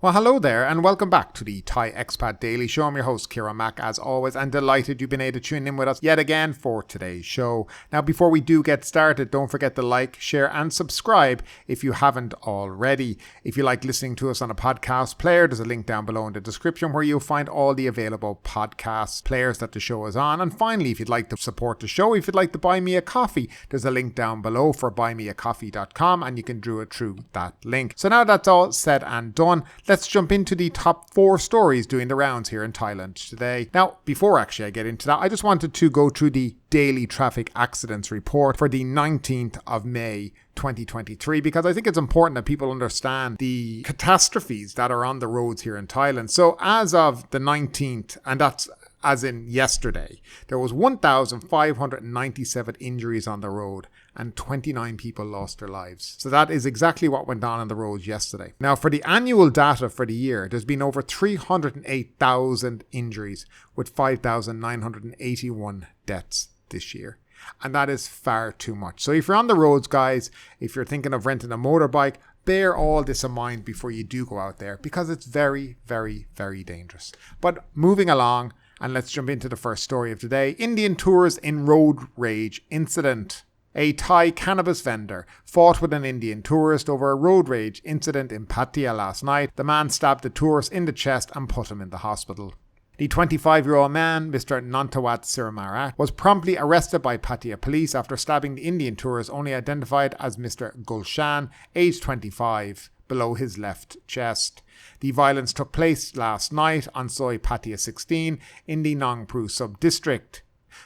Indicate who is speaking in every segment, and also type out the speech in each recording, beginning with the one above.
Speaker 1: Well, hello there, and welcome back to the Thai Expat Daily Show. I'm your host, Kira Mack, as always, and delighted you've been able to tune in with us yet again for today's show. Now, before we do get started, don't forget to like, share, and subscribe if you haven't already. If you like listening to us on a podcast player, there's a link down below in the description where you'll find all the available podcast players that the show is on. And finally, if you'd like to support the show, if you'd like to buy me a coffee, there's a link down below for buymeacoffee.com, and you can do it through that link. So now that's all said and done, let's jump into the top 4 stories doing the rounds here in Thailand today. Now, before actually I get into that, I just wanted to go through the daily traffic accidents report for the 19th of May 2023, because I think it's important that people understand the catastrophes that are on the roads here in Thailand. So as of the 19th, and that's as in yesterday, there was 1,597 injuries on the road and 29 people lost their lives. So that is exactly what went on the roads yesterday. Now, for the annual data for the year, there's been over 308,000 injuries with 5,981 deaths this year. And that is far too much. So if you're on the roads, guys, if you're thinking of renting a motorbike, bear all this in mind before you do go out there, because it's very, very, very dangerous. But moving along, and let's jump into the first story of today. Indian tourists in road rage incident. A Thai cannabis vendor fought with an Indian tourist over a road rage incident in Pattaya last night. The man stabbed the tourist in the chest and put him in the hospital. The 25-year-old man, Mr. Nantawat Siramarat, was promptly arrested by Pattaya police after stabbing the Indian tourist, only identified as Mr. Gulshan, aged 25, below his left chest. The violence took place last night on Soi Pattaya 16 in the Nongpru sub-district.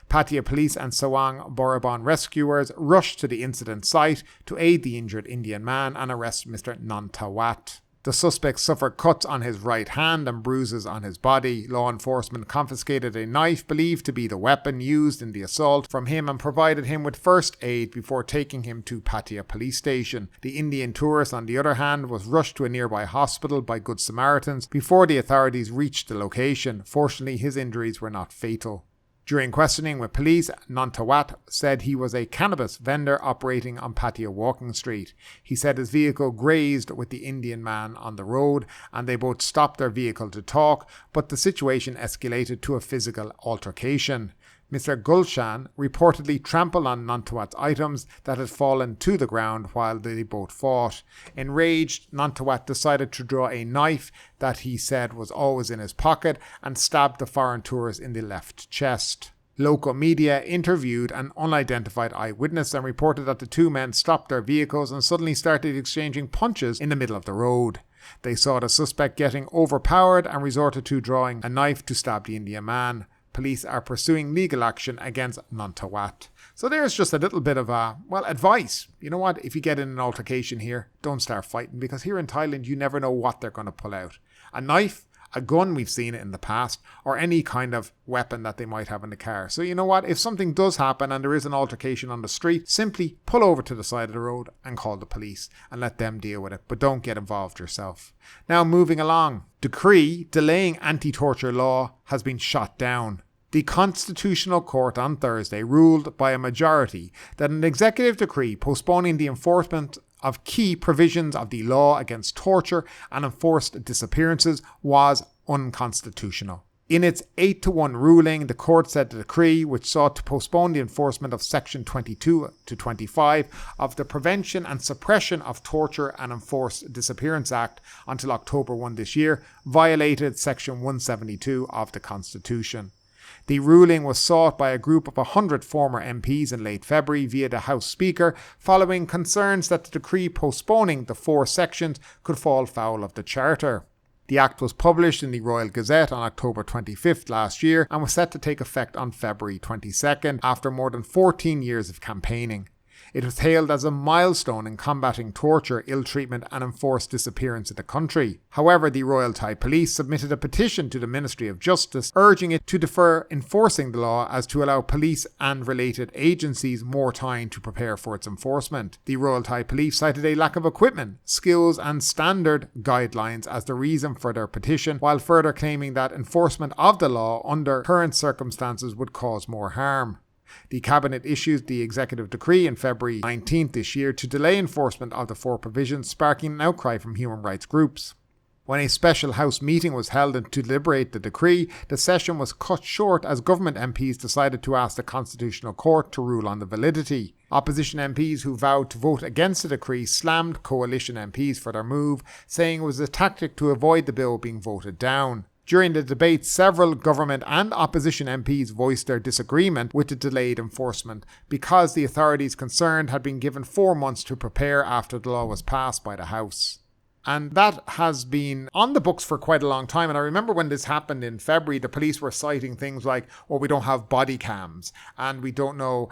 Speaker 1: Pattaya police and Sawang Borabon rescuers rushed to the incident site to aid the injured Indian man and arrest Mr. Nantawat. The suspect suffered cuts on his right hand and bruises on his body. Law enforcement confiscated a knife believed to be the weapon used in the assault from him and provided him with first aid before taking him to Pattaya police station. The Indian tourist, on the other hand, was rushed to a nearby hospital by Good Samaritans before the authorities reached the location. Fortunately, his injuries were not fatal. During questioning with police, Nantawat said he was a cannabis vendor operating on Pattaya Walking Street. He said his vehicle grazed with the Indian man on the road and they both stopped their vehicle to talk, but the situation escalated to a physical altercation. Mr. Gulshan reportedly trampled on Nantawat's items that had fallen to the ground while they both fought. Enraged, Nantawat decided to draw a knife that he said was always in his pocket and stabbed the foreign tourist in the left chest. Local media interviewed an unidentified eyewitness and reported that the two men stopped their vehicles and suddenly started exchanging punches in the middle of the road. They saw the suspect getting overpowered and resorted to drawing a knife to stab the Indian man. Police are pursuing legal action against Nantawat. So there's just a little bit of advice. You know what? If you get in an altercation here, don't start fighting, because here in Thailand, you never know what they're going to pull out. A knife, a gun, we've seen it in the past, or any kind of weapon that they might have in the car. So you know what? If something does happen and there is an altercation on the street, simply pull over to the side of the road and call the police and let them deal with it. But don't get involved yourself. Now, moving along. Decree delaying anti-torture law has been shot down. The Constitutional Court on Thursday ruled by a majority that an executive decree postponing the enforcement of key provisions of the law against torture and enforced disappearances was unconstitutional. In its 8-1 ruling, the court said the decree, which sought to postpone the enforcement of Section 22 to 25 of the Prevention and Suppression of Torture and Enforced Disappearance Act until October 1 this year, violated Section 172 of the Constitution. The ruling was sought by a group of 100 former MPs in late February via the House Speaker, following concerns that the decree postponing the 4 sections could fall foul of the Charter. The Act was published in the Royal Gazette on October 25th last year and was set to take effect on February 22nd after more than 14 years of campaigning. It was hailed as a milestone in combating torture, ill-treatment and enforced disappearance in the country. However, the Royal Thai Police submitted a petition to the Ministry of Justice urging it to defer enforcing the law as to allow police and related agencies more time to prepare for its enforcement. The Royal Thai Police cited a lack of equipment, skills and standard guidelines as the reason for their petition, while further claiming that enforcement of the law under current circumstances would cause more harm. The Cabinet issued the executive decree on February 19th this year to delay enforcement of the 4 provisions, sparking an outcry from human rights groups. When a special House meeting was held to deliberate the decree, the session was cut short as government MPs decided to ask the Constitutional Court to rule on the validity. Opposition MPs who vowed to vote against the decree slammed coalition MPs for their move, saying it was a tactic to avoid the bill being voted down. During the debate, several government and opposition MPs voiced their disagreement with the delayed enforcement because the authorities concerned had been given 4 months to prepare after the law was passed by the House. And that has been on the books for quite a long time. And I remember when this happened in February, the police were citing things like, oh, we don't have body cams and we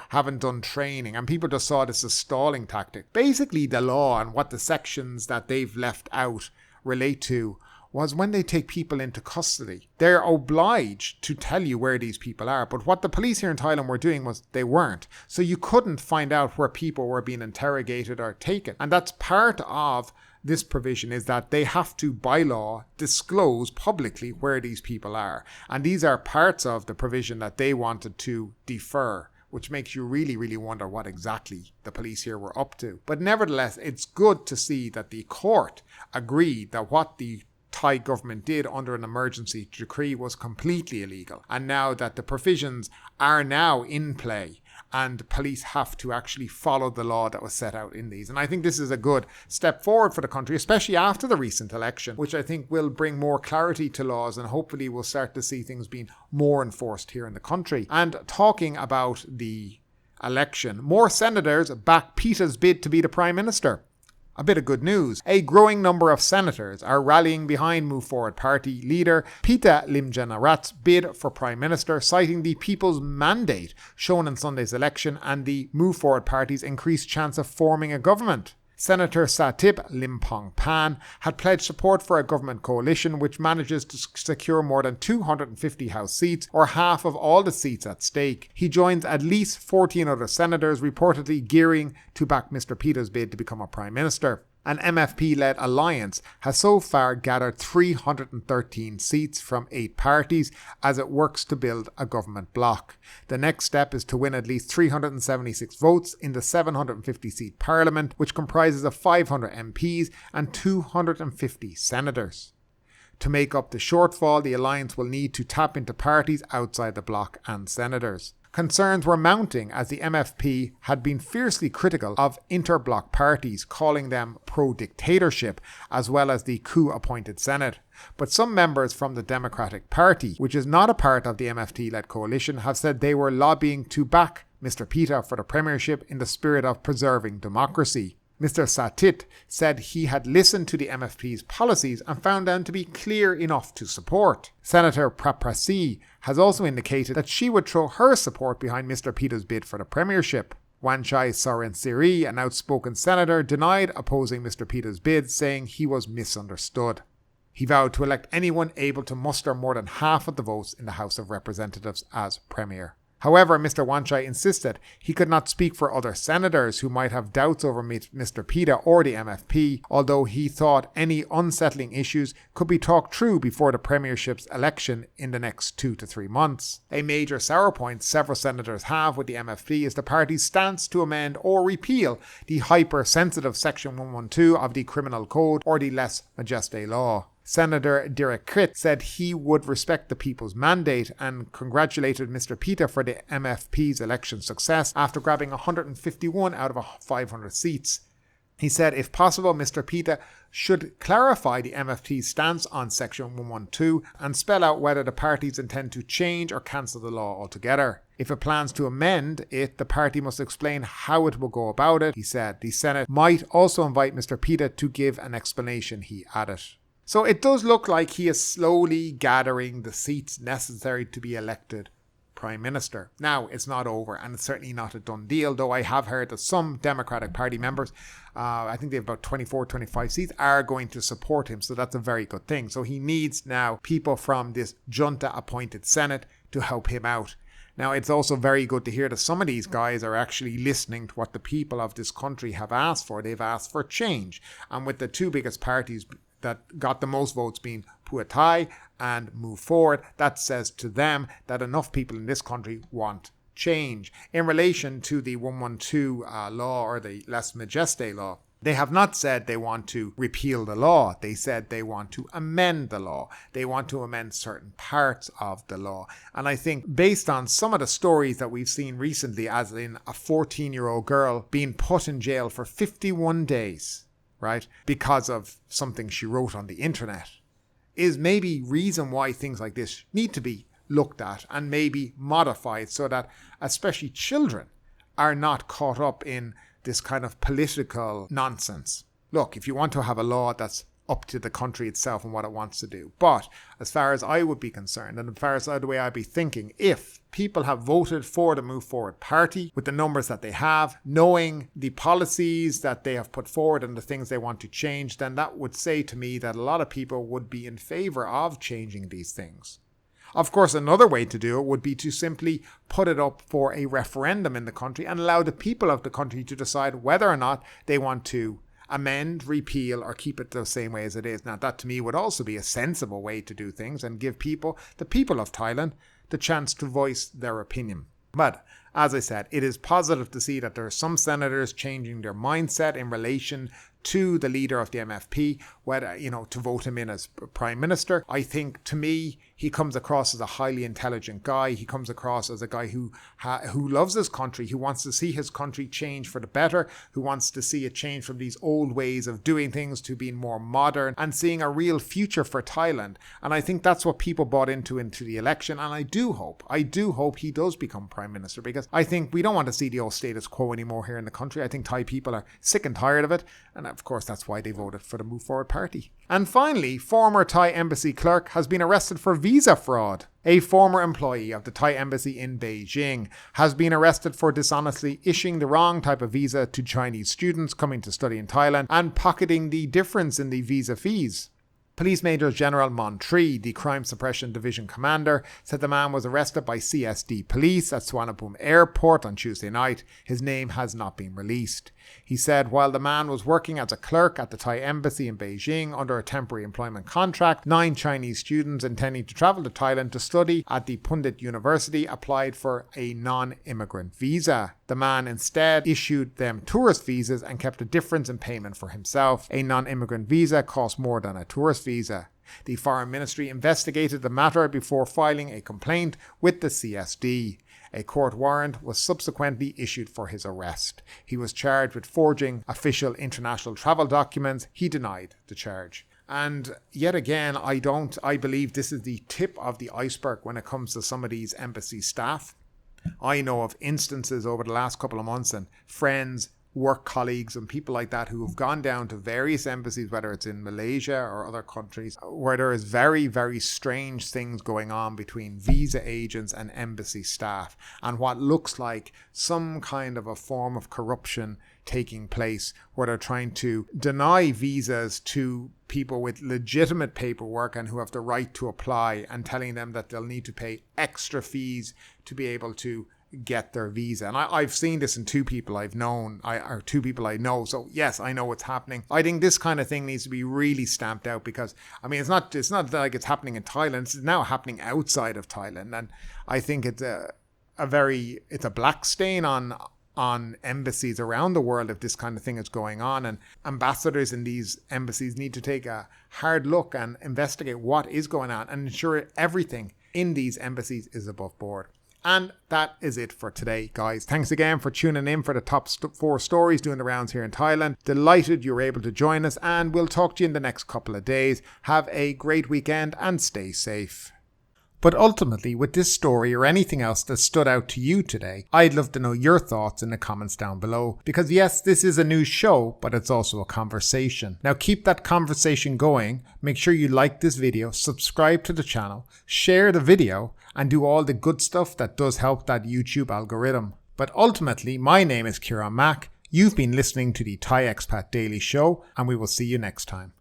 Speaker 1: haven't done training. And people just saw this as a stalling tactic. Basically, the law and what the sections that they've left out relate to was when they take people into custody. They're obliged to tell you where these people are. But what the police here in Thailand were doing was they weren't. So you couldn't find out where people were being interrogated or taken. And that's part of this provision, is that they have to, by law, disclose publicly where these people are. And these are parts of the provision that they wanted to defer, which makes you really, really wonder what exactly the police here were up to. But nevertheless, it's good to see that the court agreed that what the Thai government did under an emergency decree was completely illegal. And now that the provisions are now in play and police have to actually follow the law that was set out in these. And I think this is a good step forward for the country, especially after the recent election, which I think will bring more clarity to laws and hopefully we'll start to see things being more enforced here in the country. And talking about the election, more senators back PETA's bid to be the Prime Minister. A bit of good news. A growing number of senators are rallying behind Move Forward Party leader Pita Limjaroenrat's bid for Prime Minister, citing the People's Mandate shown in Sunday's election and the Move Forward Party's increased chance of forming a government. Senator Satip Limpongpan had pledged support for a government coalition which manages to secure more than 250 House seats, or half of all the seats at stake. He joins at least 14 other senators reportedly gearing to back Mr. Pita's bid to become a Prime Minister. An MFP-led alliance has so far gathered 313 seats from 8 parties as it works to build a government bloc. The next step is to win at least 376 votes in the 750-seat parliament, which comprises of 500 MPs and 250 senators. To make up the shortfall, the alliance will need to tap into parties outside the bloc and senators. Concerns were mounting as the MFP had been fiercely critical of inter-bloc parties, calling them pro-dictatorship, as well as the coup-appointed Senate. But some members from the Democratic Party, which is not a part of the MFT-led coalition, have said they were lobbying to back Mr. Pita for the premiership in the spirit of preserving democracy. Mr. Satit said he had listened to the MFP's policies and found them to be clear enough to support. Senator Praprasi has also indicated that she would throw her support behind Mr. Pita's bid for the premiership. Wanchai Sorensiri, an outspoken senator, denied opposing Mr. Pita's bid, saying he was misunderstood. He vowed to elect anyone able to muster more than half of the votes in the House of Representatives as premier. However, Mr. Wanchai insisted he could not speak for other senators who might have doubts over Mr. Pita or the MFP, although he thought any unsettling issues could be talked through before the premiership's election in the next 2 to 3 months. A major sour point several senators have with the MFP is the party's stance to amend or repeal the hypersensitive Section 112 of the Criminal Code or the Lese Majeste law. Senator Derek Krit said he would respect the People's Mandate and congratulated Mr. Pita for the MFP's election success after grabbing 151 out of 500 seats. He said if possible, Mr. Pita should clarify the MFP's stance on Section 112 and spell out whether the parties intend to change or cancel the law altogether. If it plans to amend it, the party must explain how it will go about it, he said. The Senate might also invite Mr. Pita to give an explanation, he added. So it does look like he is slowly gathering the seats necessary to be elected Prime Minister. Now, it's not over and it's certainly not a done deal, though I have heard that some Democratic Party members, I think they have about 24, 25 seats, are going to support him. So that's a very good thing. So he needs now people from this junta-appointed Senate to help him out. Now, it's also very good to hear that some of these guys are actually listening to what the people of this country have asked for. They've asked for change. And with the two biggest parties that got the most votes being Pattaya and Move Forward, that says to them that enough people in this country want change. In relation to the 112 law or the Lese Majeste law, They have not said they want to repeal the law. They said they want to amend the law. They want to amend certain parts of the law. And I think based on some of the stories that we've seen recently, as in a 14-year-old girl being put in jail for 51 days, right, because of something she wrote on the internet, is maybe reason why things like this need to be looked at and maybe modified so that especially children are not caught up in this kind of political nonsense. Look, if you want to have a law, that's up to the country itself and what it wants to do. But as far as I would be concerned, and as far as the way I'd be thinking, if people have voted for the Move Forward party with the numbers that they have, knowing the policies that they have put forward and the things they want to change, then that would say to me that a lot of people would be in favour of changing these things. Of course, another way to do it would be to simply put it up for a referendum in the country and allow the people of the country to decide whether or not they want to amend, repeal, or keep it the same way as it is. Now, that to me would also be a sensible way to do things and give people, the people of Thailand, the chance to voice their opinion. But as I said, it is positive to see that there are some senators changing their mindset in relation to the leader of the MFP, whether, to vote him in as Prime Minister. I think, to me, he comes across as a highly intelligent guy. He comes across as a guy who loves his country, who wants to see his country change for the better, who wants to see it change from these old ways of doing things to being more modern and seeing a real future for Thailand. And I think that's what people bought into the election. And I do hope he does become Prime Minister, because I think we don't want to see the old status quo anymore here in the country. I think Thai people are sick and tired of it. And of course, that's why they voted for the Move Forward party. And finally, former Thai embassy clerk has been arrested for visa fraud. A former employee of the Thai embassy in Beijing has been arrested for dishonestly issuing the wrong type of visa to Chinese students coming to study in Thailand and pocketing the difference in the visa fees. Police Major General Montri, the Crime Suppression Division Commander, said the man was arrested by CSD police at Suvarnabhumi Airport on Tuesday night. His name has not been released. He said while the man was working as a clerk at the Thai embassy in Beijing under a temporary employment contract, 9 Chinese students intending to travel to Thailand to study at the Pundit University applied for a non-immigrant visa. The man instead issued them tourist visas and kept a difference in payment for himself. A non-immigrant visa costs more than a tourist visa. The Foreign Ministry investigated the matter before filing a complaint with the CSD. A court warrant was subsequently issued for his arrest. He was charged with forging official international travel documents. He denied the charge. And yet again, I believe this is the tip of the iceberg when it comes to some of these embassy staff. I know of instances over the last couple of months and friends, work colleagues and people like that who have gone down to various embassies, whether it's in Malaysia or other countries, where there is very, very strange things going on between visa agents and embassy staff, and what looks like some kind of a form of corruption taking place, where they're trying to deny visas to people with legitimate paperwork and who have the right to apply, and telling them that they'll need to pay extra fees to be able to get their visa. And I've seen this in 2 people I've known, or 2 people I know. So yes, I know what's happening. I think this kind of thing needs to be really stamped out, because I mean, it's not like it's happening in Thailand. It's now happening outside of Thailand, and I think it's a black stain on embassies around the world if this kind of thing is going on. And ambassadors in these embassies need to take a hard look and investigate what is going on and ensure everything in these embassies is above board. And that is it for today, guys. Thanks again for tuning in for the top 4 stories doing the rounds here in Thailand. Delighted you were able to join us, and we'll talk to you in the next couple of days. Have a great weekend and stay safe. But ultimately, with this story or anything else that stood out to you today, I'd love to know your thoughts in the comments down below. Because yes, this is a news show, but it's also a conversation. Now keep that conversation going. Make sure you like this video, subscribe to the channel, share the video, and do all the good stuff that does help that YouTube algorithm. But ultimately, my name is Kieran Mack. You've been listening to the Thai Expat Daily Show, and we will see you next time.